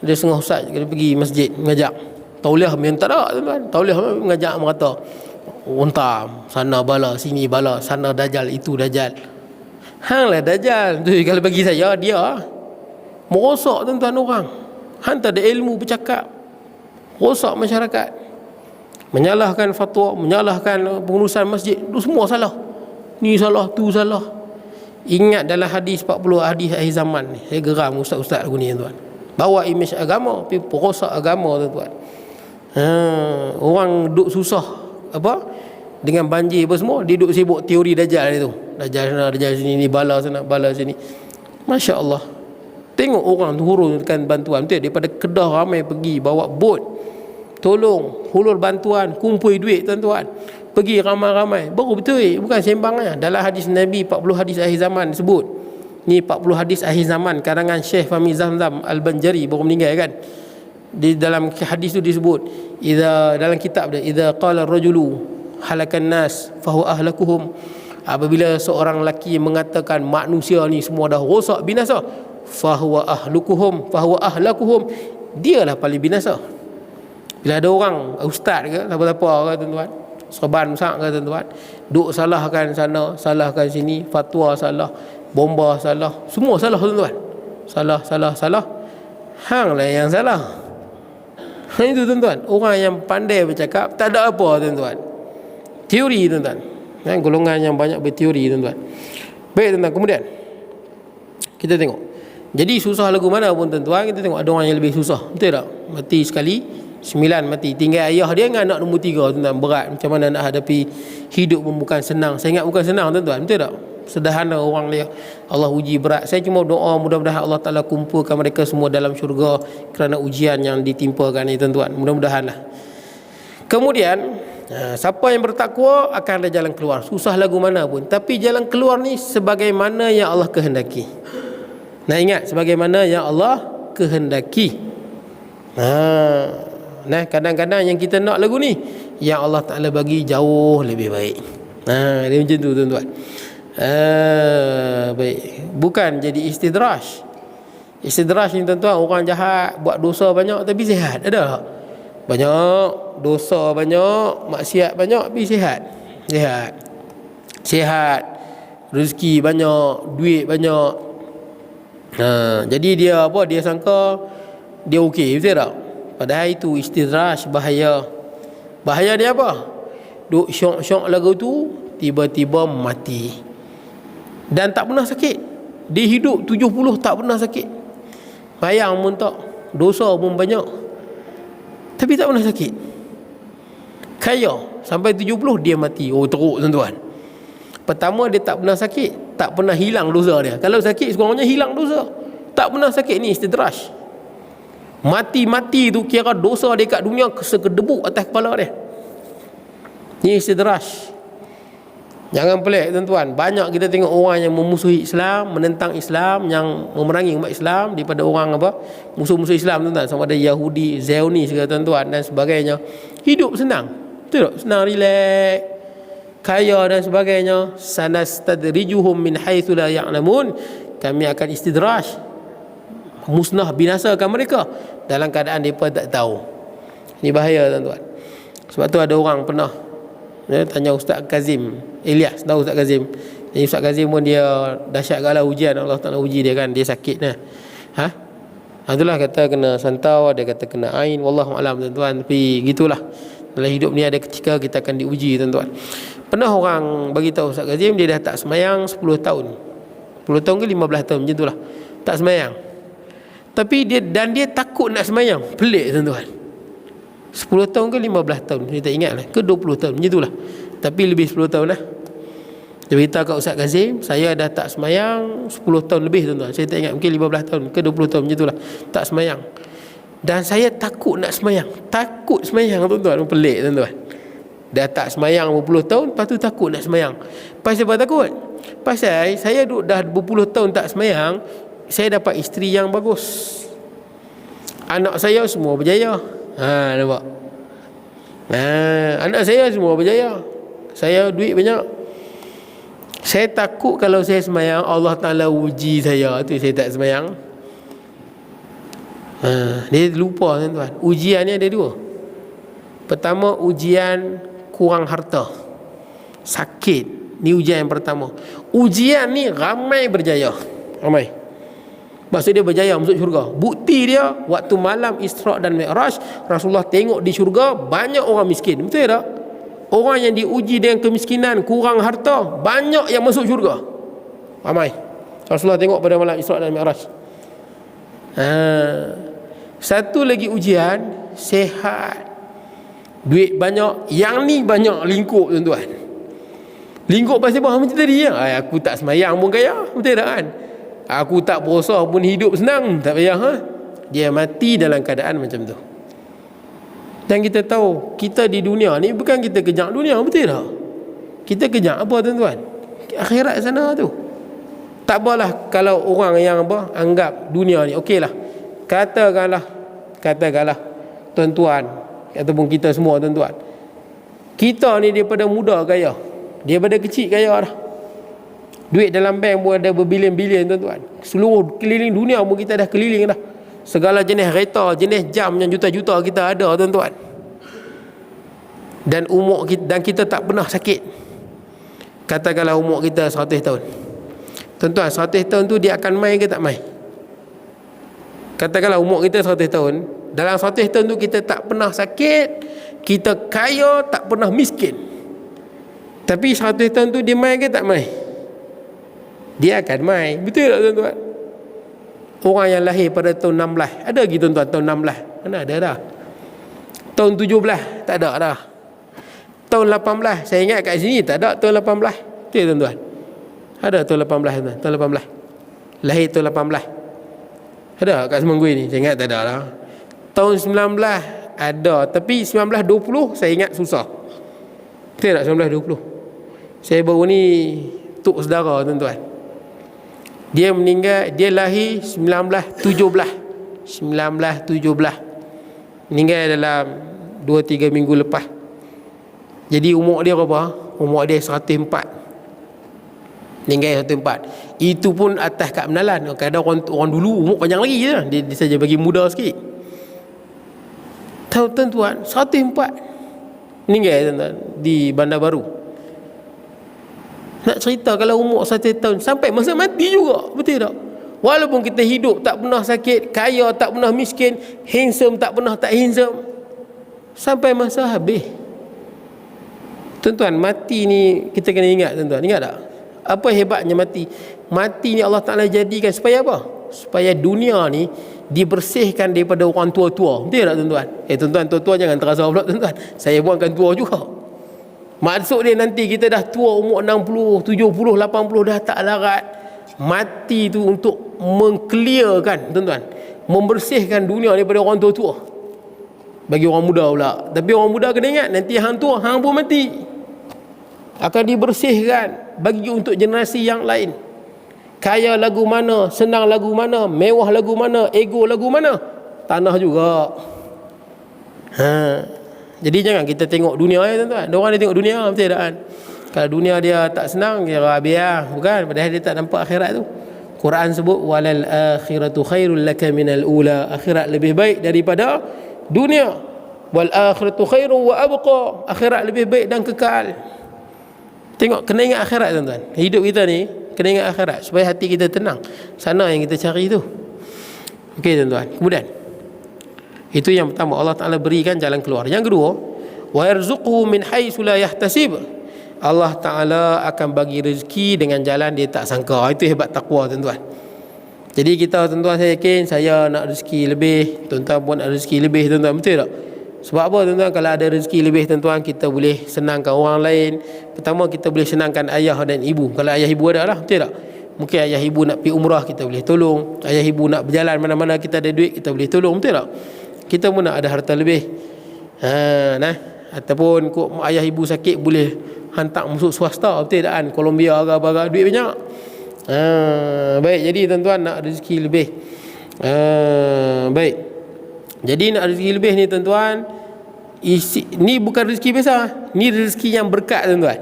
Dia setengah ustaz kena pergi masjid mengajak. Tauliah memang tak ada tuan-tuan. Tauliah mengajak merata. Untam, sana bala, sini bala, sana dajal, itu dajal. Hang lah dajal. Tu kalau bagi saya dia merosak tuan-tuan orang. Hang tak ada ilmu bercakap. Rosak masyarakat. Menyalahkan fatwa, menyalahkan pengurusan masjid, itu semua salah. Ni salah, tu salah. Ingat dalam hadis 40 hadis akhir zaman ni. Saya geram ustaz-ustaz aku ni tuan. Bawa imej agama, tapi perosak agama tuan. Orang duduk susah dengan banjir apa semua, dia duduk sibuk teori dajal itu. Dajal sana, dajal sini, ni bala sana, bala sini. Masya Allah. Tengok orang turunkan bantuan. Betul, daripada Kedah ramai pergi bawa bot, tolong hulur bantuan, kumpul duit tuan-tuan, pergi ramai-ramai. Baru betul, bukan sembangnya. Dalam hadis Nabi 40 hadis akhir zaman sebut. Ni 40 hadis akhir zaman karangan Syekh Fahmi Zamzam Al-Banjari, baru meninggal kan. Di dalam hadis tu disebut, dalam kitab dia, idza qala ar-rajulu halakan nas fa huwa ahlakuhum. Apabila seorang lelaki mengatakan manusia ni semua dah rosak binasa, fa huwa ahlakuhum, dialah paling binasa. Bila ada orang ustaz ke apa-apa ke tuan-tuan, serban besar ke tuan-tuan, duk salahkan sana, salahkan sini, fatwa salah, bomba salah, semua salah tuan-tuan. Salah. Hang lah yang salah. Itu tuan-tuan, orang yang pandai bercakap tak ada apa tuan-tuan. Teori tuan-tuan. Golongan yang banyak berteori tuan-tuan. Baik tuan-tuan, kemudian kita tengok. Jadi susah lagu mana pun tuan-tuan, kita tengok ada orang yang lebih susah. Betul tak? Mati sekali, 9 mati. Tinggal ayah dia dengan anak nombor 3 tuan-tuan. Berat macam mana nak hadapi hidup pun bukan senang. Saya ingat bukan senang tuan-tuan. Betul tak? Sederhana orang dia, Allah uji berat. Saya cuma doa mudah-mudahan Allah Ta'ala kumpulkan mereka semua dalam syurga kerana ujian yang ditimpakan ni tuan-tuan. Mudah-mudahan lah. Kemudian Siapa yang bertakwa akan ada jalan keluar, susah lagu mana pun. Tapi jalan keluar ni sebagaimana yang Allah kehendaki. Nah, ingat, sebagaimana yang Allah kehendaki. Nah, kadang-kadang yang kita nak lagu ni, yang Allah Ta'ala bagi jauh lebih baik. Dia macam tu, tuan-tuan. Baik. Bukan jadi istidraj. Istidraj ni, tuan-tuan, orang jahat buat dosa banyak tapi sihat. Ada tak? Banyak dosa, banyak maksiat, banyak tapi sihat. Sihat, rezeki banyak, duit banyak. Jadi dia apa? Dia sangka dia okey, betul tak? Padahal itu istidraj, bahaya. Bahaya dia apa? Duk syok-syok lagu tu, tiba-tiba mati. Dan tak pernah sakit. Dia hidup 70 tak pernah sakit. Bayang pun tak. Dosa pun banyak, tapi tak pernah sakit. Kaya sampai 70 dia mati. Oh, teruk, tuan-tuan. Pertama, dia tak pernah sakit, tak pernah hilang dosa dia. Kalau sakit sekurang-kurangnya hilang dosa. Tak pernah sakit, ni istidraj. Mati-mati tu kira dosa dia kat dunia sekedebuk atas kepala dia. Ni istidraj. Jangan pelik, tuan-tuan. Banyak kita tengok orang yang memusuhi Islam, menentang Islam, yang memerangi umat Islam daripada orang apa? Musuh-musuh Islam, tuan-tuan. Sama ada Yahudi, Zionis ke, tuan-tuan, dan sebagainya. Hidup senang. Betul tak? Senang, relax, kaya dan sebagainya. Sanastadrijuhum min haitsu la ya'lamun. Kami akan istidraj, musnah, binasakan mereka dalam keadaan mereka tak tahu. Ini bahaya, tuan-tuan. Sebab tu ada orang pernah tanya Ustaz Kazim Ilyas, tahu Ustaz Kazim? Jadi Ustaz Kazim pun dia dahsyat galah ujian, Allah Ta'ala uji dia kan, dia sakit nah. Itulah kata kena santau, ada kata kena ain, wallahu alam, tuan-tuan. Tapi gitulah, dalam hidup ni ada ketika kita akan diuji, tuan-tuan. Pernah orang bagi tahu Ustaz Kazim, dia dah tak semayang 10 tahun. 10 tahun ke 15 tahun macam itulah. Tak semayang. Tapi dia takut nak semayang. Pelik, tuan-tuan. 10 tahun ke 15 tahun, saya tak ingat lah, ke 20 tahun macam itulah. Tapi lebih 10 tahun lah. Dia beritahu kat Ustaz Kazim, saya dah tak semayang 10 tahun lebih, tuan-tuan. Saya tak ingat, mungkin 15 tahun ke 20 tahun macam itulah, tak semayang. Dan saya takut nak semayang. Takut semayang, tuan-tuan. Pelik, tuan-tuan. Dah tak semayang berpuluh tahun, lepas tu takut nak semayang. Pasal apa takut? Pasal saya dah berpuluh tahun tak semayang, saya dapat isteri yang bagus, anak saya semua berjaya. Nampak? Anak saya semua berjaya, saya duit banyak. Saya takut kalau saya semayang, Allah Ta'ala uji saya. Tu saya tak semayang. Dia lupa, tuan-tuan. Ujian ni ada dua. Pertama, ujian kurang harta, sakit. Ni ujian yang pertama. Ujian ni ramai berjaya, ramai. Maksud dia berjaya masuk syurga. Bukti dia, waktu malam Isra' dan Mi'raj, Rasulullah tengok di syurga banyak orang miskin. Betul tak? Orang yang diuji dengan kemiskinan, kurang harta, banyak yang masuk syurga. Ramai. Rasulullah tengok pada malam Isra' dan Mi'raj. Satu lagi ujian, sehat, duit banyak. Yang ni banyak lingkup, tuan-tuan. Lingkup pasal apa? Macam tadi ya. Aku tak semayang pun kaya. Betul tak kan? Aku tak puasa pun hidup senang, tak payah. Dia mati dalam keadaan macam tu. Dan kita tahu, kita di dunia ni bukan kita kejar dunia, betul tak? Kita kejar apa, tuan-tuan? Akhirat sana tu. Tak apalah kalau orang yang anggap dunia ni okeylah. Katakanlah tuan-tuan ataupun kita semua, tuan-tuan, kita ni daripada muda kaya, daripada kecil kaya dah. Duit dalam bank pun ada berbilion-bilion, tuan-tuan. Seluruh keliling dunia pun kita dah keliling dah. Segala jenis kereta, jenis jam yang juta-juta kita ada, tuan-tuan. Dan umur kita, dan kita tak pernah sakit. Katakanlah umur kita 100 tahun. Tuan-tuan, 100 tahun tu dia akan mai ke tak mai? Katakanlah umur kita 100 tahun. Dalam 100 tahun tu kita tak pernah sakit, kita kaya, tak pernah miskin. Tapi 100 tahun tu dia mai ke tak mai? Dia akan mai. Betul tak, tuan-tuan? Orang yang lahir pada tahun 16, ada lagi, tuan-tuan, tahun 16? Mana ada dah. Tahun 17 tak ada dah. Tahun 18, saya ingat kat sini tak ada tahun 18. Betul, tuan-tuan? Ada tahun 18, tuan. Tahun 18. Lahir tahun 18. Ada kat Semenggui ni? Saya ingat tak ada lah. Tahun 19 ada, tapi 1920 saya ingat susah. Betul tak 1920? Saya baru ni tok saudara tuan-tuan. Dia meninggal, dia lahir 1917. Meninggal dalam 2-3 minggu lepas. Jadi umur dia berapa? Umur dia 104. Meninggal 104. Itu pun atas kad menalan. Kadang orang dulu umur panjang lagi je. Dia saja bagi muda sikit. Tahu tuan-tuan, 104 meninggal tuan-tuan di Bandar Baru. Nak cerita kalau umur 1 tahun sampai masa mati juga, betul tak? Walaupun kita hidup tak pernah sakit, kaya tak pernah miskin, handsome tak pernah tak handsome, sampai masa habis. Tuan-tuan, mati ni kita kena ingat tuan-tuan. Ingat tak? Apa hebatnya mati? Mati ni Allah Ta'ala jadikan supaya apa? Supaya dunia ni dibersihkan daripada orang tua-tua. Betul tak tuan-tuan? Tuan-tuan, tua-tua jangan terasa pula tuan-tuan. Saya pun akan tua juga. Maksud dia nanti kita dah tua umur 60, 70, 80 dah tak larat. Mati tu untuk mengclearkan tuan-tuan, membersihkan dunia daripada orang tua-tua. Bagi orang muda pula. Tapi orang muda kena ingat, nanti hang tua, hang pun mati. Akan dibersihkan bagi untuk generasi yang lain. Kaya lagu mana, senang lagu mana, mewah lagu mana, ego lagu mana, tanah juga. Jadi jangan kita tengok dunia ya tuan-tuan. Diorang dia tengok dunia, betul tak kan? Kalau dunia dia tak senang, kira biar, bukan? Padahal dia tak nampak akhirat tu. Quran sebut walal akhiratu khairul laka minal ula. Akhirat lebih baik daripada dunia. Wal akhiratu khairu wa abqa. Akhirat lebih baik dan kekal. Tengok, kena ingat akhirat tuan-tuan. Hidup kita ni kena ingat akhirat supaya hati kita tenang. Sana yang kita cari tu. Okey tuan-tuan. Kemudian itu yang pertama, Allah Ta'ala berikan jalan keluar. Yang kedua, wa yarzuquhu min haitsu la yahtasib. Allah Ta'ala akan bagi rezeki dengan jalan dia tak sangka. Itu hebat takwa tuan-tuan. Jadi kita tuan-tuan, saya yakin saya nak rezeki lebih, tuan-tuan pun nak rezeki lebih tuan-tuan, betul tak? Sebab apa tuan-tuan? Kalau ada rezeki lebih tuan-tuan, kita boleh senangkan orang lain. Pertama, kita boleh senangkan ayah dan ibu. Kalau ayah ibu ada lah, betul tak? Mungkin ayah ibu nak pergi umrah, kita boleh tolong. Ayah ibu nak berjalan mana-mana, kita ada duit, kita boleh tolong, betul tak? Kita pun nak ada harta lebih. Ataupun ayah ibu sakit, boleh hantar masuk swasta, betul tak kan? Colombia agak-agak duit banyak. Baik, jadi tuan-tuan nak rezeki lebih. Baik. Jadi nak rezeki lebih ni tuan-tuan, ni bukan rezeki biasa, ni rezeki yang berkat tuan-tuan.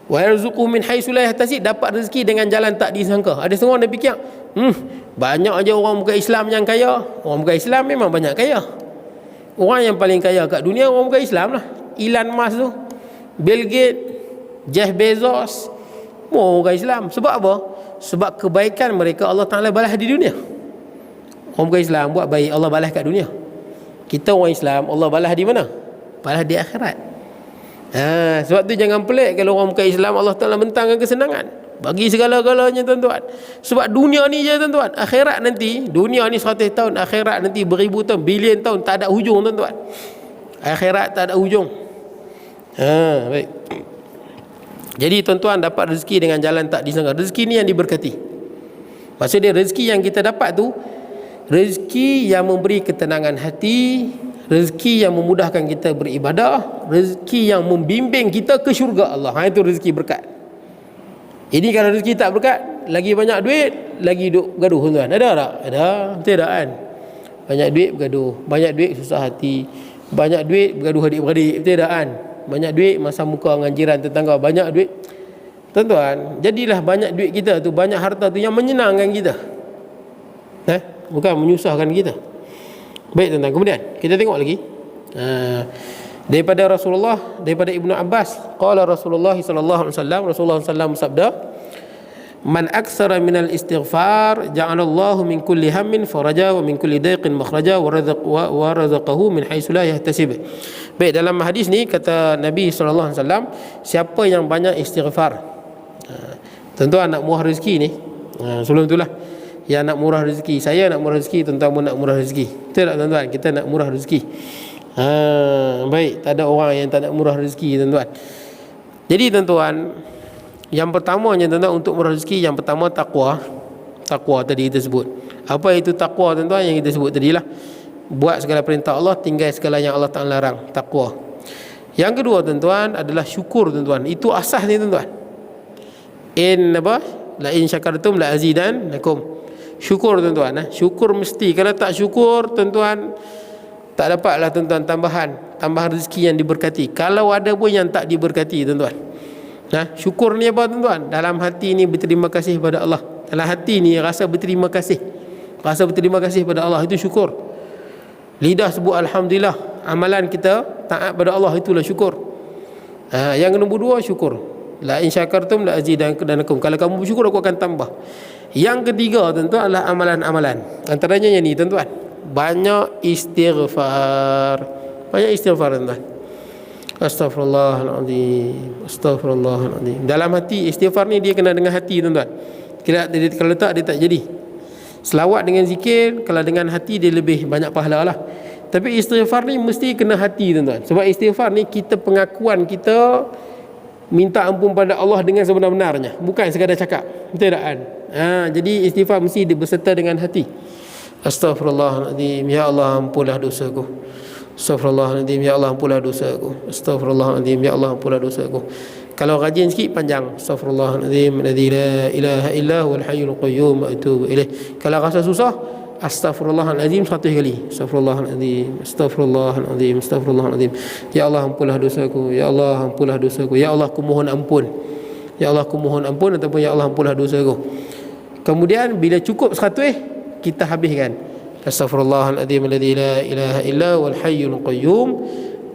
Wa yarzuqu min haitsu la yahtasib, dapat rezeki dengan jalan tak disangka. Ada setengah orang fikir, banyak aja orang bukan Islam yang kaya. Orang bukan Islam memang banyak kaya. Orang yang paling kaya kat dunia orang bukan Islam lah. Elon Musk tu, Bill Gates, Jeff Bezos, semua bukan Islam. Sebab apa? Sebab kebaikan mereka Allah Ta'ala balas di dunia. Orang bukan Islam buat baik, Allah balas kat dunia. Kita orang Islam, Allah balas di mana? Balas di akhirat. Sebab tu jangan pelik kalau orang bukan Islam Allah Ta'ala bentangkan kesenangan. Bagi segala-galanya tuan-tuan. Sebab dunia ni je tuan-tuan. Akhirat nanti, dunia ni 100 tahun, akhirat nanti beribu tahun, bilion tahun, tak ada hujung tuan-tuan. Akhirat tak ada hujung. Baik. Jadi tuan-tuan dapat rezeki dengan jalan tak disangka. Rezeki ni yang diberkati. Maksud dia rezeki yang kita dapat tu, rezeki yang memberi ketenangan hati, rezeki yang memudahkan kita beribadah, rezeki yang membimbing kita ke syurga Allah. Itu rezeki berkat. Ini kalau rezeki tak berkat, lagi banyak duit, lagi duk gaduh tuan. Ada tak? Ada. Betul tak kan? Banyak duit bergaduh, banyak duit susah hati, banyak duit bergaduh adik-beradik, betul tak kan? Banyak duit masa muka dengan jiran tetangga, banyak duit. Tuan-tuan, jadilah banyak duit kita tu, banyak harta tu yang menyenangkan kita. Bukan menyusahkan kita. Baik tuan-tuan, kemudian kita tengok lagi. Daripada Rasulullah, daripada Ibnu Abbas, qala Rasulullah sallallahu alaihi wasallam, Rasulullah sallallahu bersabda, man aksara minal istighfar ja'alallahu min kulli hammin faraja wa min kulli daiqin makhraja wa razaqahu min haitsu la yahtasib. Baik, dalam hadis ni kata Nabi sallallahu alaihi wasallam, siapa yang banyak istighfar. Tuan-tuan nak murah rezeki ni, sebelum itulah yang nak murah rezeki, saya nak murah rezeki, tuan-tuan pun nak murah rezeki. Betul tak tuan-tuan? Kita nak murah rezeki. Baik, tak ada orang yang tak nak murah rezeki tuan-tuan. Jadi tuan-tuan, yang pertamanya tuan-tuan untuk murah rezeki, yang pertama takwa. Takwa tadi kita sebut. Apa itu takwa tuan-tuan yang kita sebut tadilah? Buat segala perintah Allah, tinggal segala yang Allah Ta'ala larang. Takwa. Yang kedua tuan-tuan adalah syukur tuan-tuan. Itu asas ni tuan-tuan. La in syakartum la azidannakum. Syukur tuan-tuan. Syukur mesti. Kalau tak syukur tuan-tuan, tak dapatlah tuan-tuan tambahan rezeki yang diberkati. Kalau ada pun yang tak diberkati tuan-tuan. Syukur ni apa tuan-tuan? Dalam hati ni berterima kasih pada Allah. Dalam hati ni rasa berterima kasih. Rasa berterima kasih pada Allah, itu syukur. Lidah sebut alhamdulillah. Amalan kita taat pada Allah, itulah syukur. Yang nombor dua, syukur. La in syakartum la azidannakum. Kalau kamu bersyukur, aku akan tambah. Yang ketiga tuan-tuan adalah amalan-amalan. Antaranya yang ni tuan-tuan, banyak istighfar. Banyak istighfar tuan-tuan. Astaghfirullahaladzim, astaghfirullahaladzim. Dalam hati istighfar ni dia kena dengan hati tuan-tuan. Kalau tak, dia tak jadi. Selawat dengan zikir, kalau dengan hati dia lebih banyak pahala lah. Tapi istighfar ni mesti kena hati tuan-tuan. Sebab istighfar ni kita pengakuan kita minta ampun pada Allah dengan sebenar-benarnya, bukan sekadar cakap. Betul tak kan? Jadi istighfar mesti berserta dengan hati. Astaghfirullahaladzim, ya Allah ampunlah dosaku. Astaghfirullahaladzim, ya Allah ampunlah dosaku. Astaghfirullahaladzim, ya Allah ampunlah dosaku. Kalau rajin sikit panjang. Astaghfirullahaladzim alladzi la ilaha illa huwal hayyul qayyum wa atubu ilaih. Kalau rasa susah, astaghfirullahaladzim 100 kali. Astaghfirullahaladzim, astaghfirullahaladzim, astaghfirullahaladzim. Ya Allah ampunlah dosaku. Ya Allah ampunlah dosaku. Ya Allah aku mohon ampun. Ya Allah aku mohon ampun, ataupun ya Allah ampunlah dosaku. Kemudian bila cukup 100, kita habiskan. Astaghfirullahaladzim alladzi la ilaha illa huwal hayyul qayyum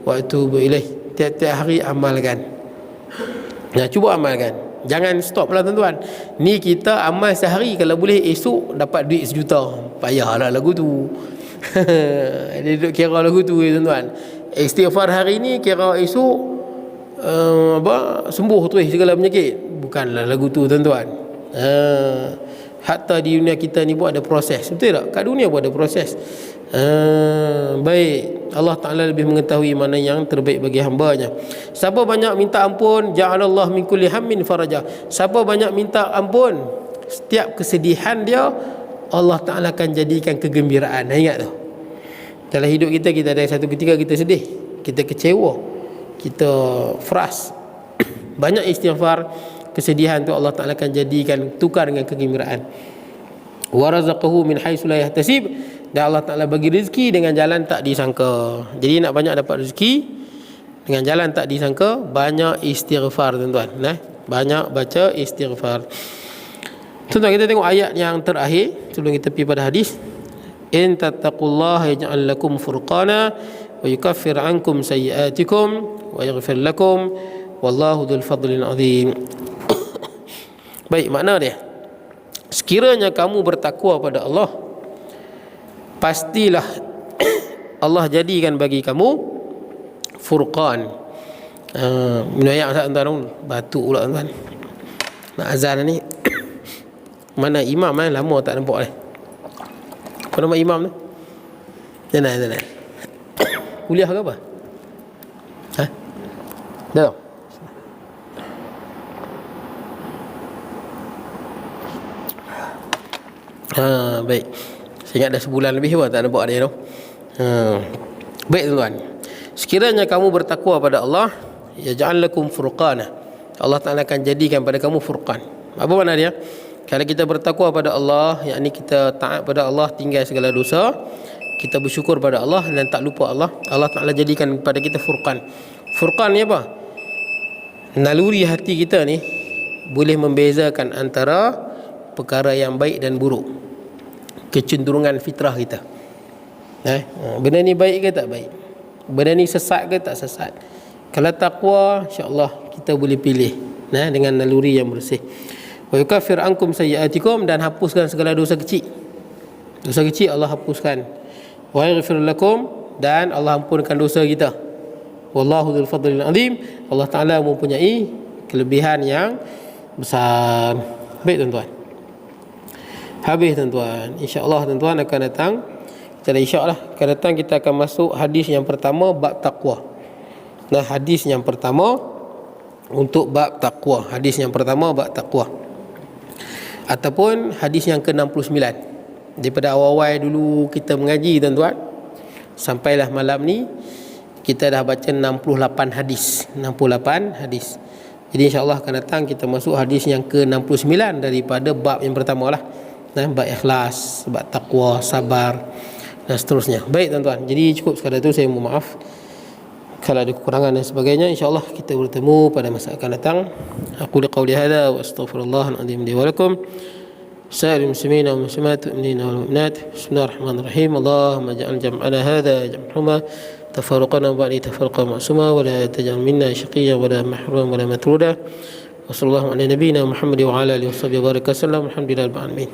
wa atubu ilaih. Tiap-tiap hari amalkan. Cuba amalkan. Jangan stop lah tuan-tuan. Ni kita amal sehari, kalau boleh esok dapat duit 1 juta. Payahlah lagu tu. Dia duduk kira lagu tu tuan-tuan. Istighfar hari ni, kira esok sembuh terus segala penyakit. Bukanlah lagu tu tuan-tuan. Hatta di dunia kita ni pun ada proses. Betul tak? Kat dunia pun ada proses. Baik, Allah Ta'ala lebih mengetahui mana yang terbaik bagi hamba-Nya. Siapa banyak minta ampun, ja'alallah min kulli hammin faraja. Siapa banyak minta ampun, setiap kesedihan dia, Allah Ta'ala akan jadikan kegembiraan. Ingat tu. Dalam hidup kita, kita ada satu ketika kita sedih, kita kecewa, kita frust. Banyak istighfar, kesedihan tu Allah Ta'ala akan jadikan, tukar dengan kegembiraan. Wa razaqahu min haitsu la yahtasib. Dan Allah Ta'ala bagi rezeki dengan jalan tak disangka. Jadi nak banyak dapat rezeki dengan jalan tak disangka, banyak istighfar tuan-tuan. Banyak baca istighfar. Tuan-tuan, kita tengok ayat yang terakhir sebelum kita pergi pada hadis. In tattaqullaha yaj'al lakum furqana wa yukaffir ankum sayyi'atikum wa yaghfir lakum wallahu dzul fadlil azim. Baik, makna dia, sekiranya kamu bertakwa pada Allah, pastilah Allah jadikan bagi kamu furqan. Minum air tuan-tuan, batuk pula tuan-tuan. Nak azan ni. Mana imam lama tak nampak ni. Apa nama imam tu? Jangan. Kuliah ke apa? Dah. Baik. Saya ingat dah sebulan lebih pun tak nampak dia tu. Baik tuan-tuan, sekiranya kamu bertakwa pada Allah, yaj'al lakum furqana, Allah Ta'ala akan jadikan pada kamu furqan. Apa makna dia? Kalau kita bertakwa pada Allah, yakni kita taat pada Allah, tinggal segala dosa, kita bersyukur pada Allah dan tak lupa Allah, Allah Ta'ala jadikan pada kita furqan. Furqan ni apa? Naluri hati kita ni boleh membezakan antara perkara yang baik dan buruk, kecenderungan fitrah kita. Benda ni baik ke tak baik? Benda ni sesat ke tak sesat? Kalau takwa, insya-Allah kita boleh pilih dengan naluri yang bersih. Wa yukaffir ankum sayyi'atikum, dan hapuskan segala dosa kecil. Dosa kecil Allah hapuskan. Wa yaghfir lakum, dan Allah ampunkan dosa kita. Wallahu dzul fadlil azim, Allah Ta'ala mempunyai kelebihan yang besar. Baik tuan-tuan, habis tuan-tuan. InsyaAllah tuan-tuan akan datang, kita insyaAllah akan datang, kita akan masuk hadis yang pertama, bab taqwa. Hadis yang pertama untuk bab taqwa. Hadis yang pertama bab taqwa, ataupun hadis yang ke-69. Daripada awal-awal dulu kita mengaji tuan-tuan, sampailah malam ni kita dah baca 68 hadis. 68 hadis. Jadi insya-Allah akan datang kita masuk hadis yang ke-69 daripada bab yang pertama lah. Bab ikhlas, bab taqwa, sabar dan seterusnya. Baik tuan-tuan. Jadi cukup sekadar itu, saya mohon maaf kalau ada kekurangan dan sebagainya. InsyaAllah kita bertemu pada masa akan datang. Aku liqauli hadha wa astaghfirullahaladzim li wa lakum. Sa'il muslimin wa muslimat mu'minina wal mu'minat. Bismillahirrahmanirrahim. Allahumma ja'al jam'ana hadha jam'huma tafarruqana ba'di tafarruqa ma'suma wa la taj'al minna shaqiyyan wa la mahrum wa la matruda. Wa sallallahu ala nabiyyina Muhammad wa ala alihi wa sahbihi wa baraka sallam. Alhamdulillahil alamin.